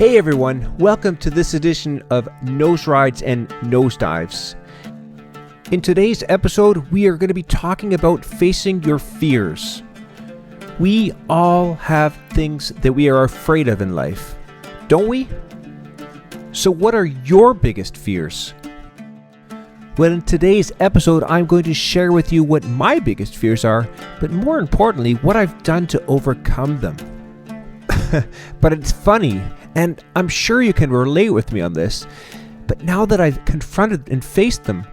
Hey everyone, welcome to this edition of Nose Rides and Nosedives. In today's episode, we are going to be talking about facing your fears. We all have things that we are afraid of in life, don't we? So what are your biggest fears? Well, in today's episode, I'm going to share with you what my biggest fears are, but more importantly, what I've done to overcome them. But it's funny, and I'm sure you can relate with me on this, but now that I've confronted and faced them,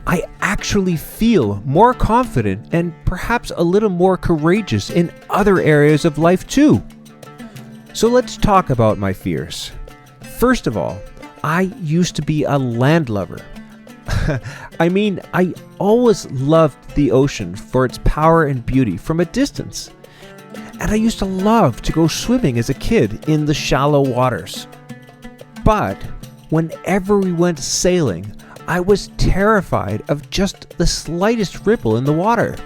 I actually feel more confident and perhaps a little more courageous in other areas of life too. So let's talk about my fears. First of all, I used to be a landlubber. I always loved the ocean for its power and beauty from a distance. And I used to love to go swimming as a kid in the shallow waters. But whenever we went sailing, I was terrified of just the slightest ripple in the water.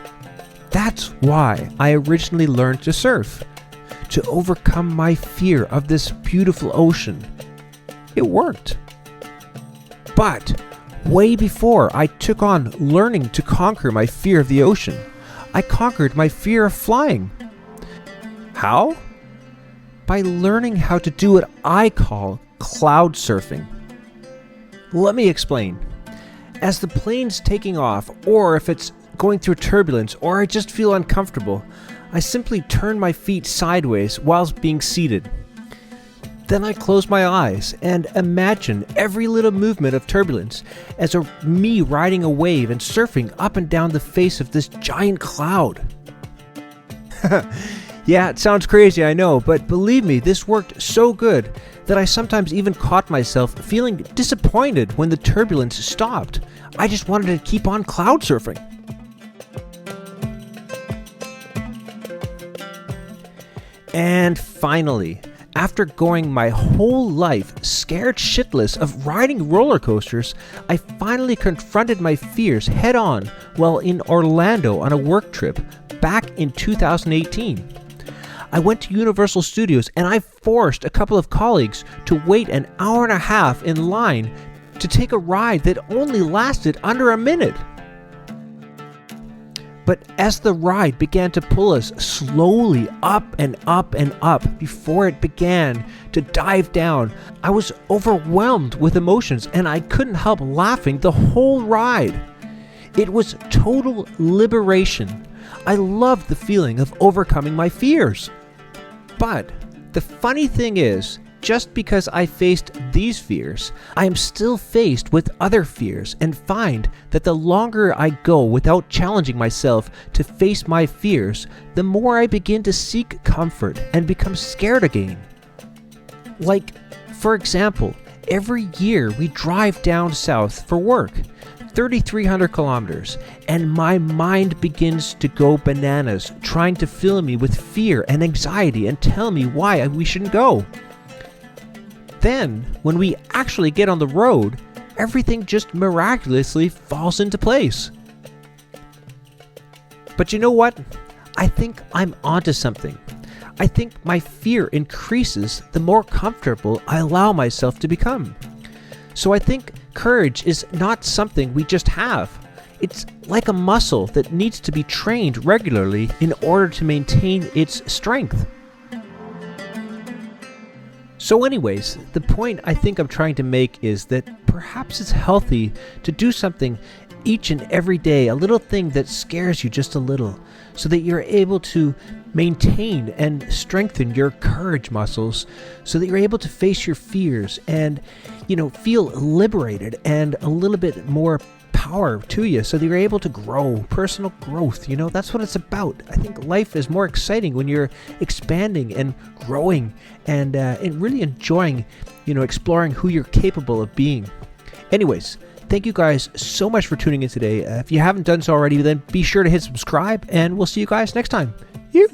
That's why I originally learned to surf, to overcome my fear of this beautiful ocean. It worked. But way before I took on learning to conquer my fear of the ocean, I conquered my fear of flying. How? By learning how to do what I call cloud surfing. Let me explain. As the plane's taking off, or if it's going through turbulence, or I just feel uncomfortable, I simply turn my feet sideways whilst being seated. Then I close my eyes and imagine every little movement of turbulence as me riding a wave and surfing up and down the face of this giant cloud. Yeah, it sounds crazy, I know, but believe me, this worked so good that I sometimes even caught myself feeling disappointed when the turbulence stopped. I just wanted to keep on cloud surfing. And finally, after going my whole life scared shitless of riding roller coasters, I finally confronted my fears head on while in Orlando on a work trip back in 2018. I went to Universal Studios and I forced a couple of colleagues to wait an hour and a half in line to take a ride that only lasted under a minute. But as the ride began to pull us slowly up and up and up before it began to dive down, I was overwhelmed with emotions and I couldn't help laughing the whole ride. It was total liberation. I loved the feeling of overcoming my fears. But the funny thing is, just because I faced these fears, I am still faced with other fears and find that the longer I go without challenging myself to face my fears, the more I begin to seek comfort and become scared again. Like, for example, every year we drive down south for work, 3,300 kilometers, and my mind begins to go bananas, trying to fill me with fear and anxiety and tell me why we shouldn't go. Then, when we actually get on the road, everything just miraculously falls into place. But you know what? I think I'm onto something. I think my fear increases the more comfortable I allow myself to become. So I think courage is not something we just have. It's like a muscle that needs to be trained regularly in order to maintain its strength. So anyways, the point I think I'm trying to make is that perhaps it's healthy to do something each and every day, a little thing that scares you just a little, so that you're able to maintain and strengthen your courage muscles, so that you're able to face your fears and, feel liberated and a little bit more power to you, so that you're able to grow, personal growth. That's what it's about. I think life is more exciting when you're expanding and growing and really enjoying, exploring who you're capable of being. Anyways, thank you guys so much for tuning in today. If you haven't done so already, then be sure to hit subscribe, and we'll see you guys next time. You.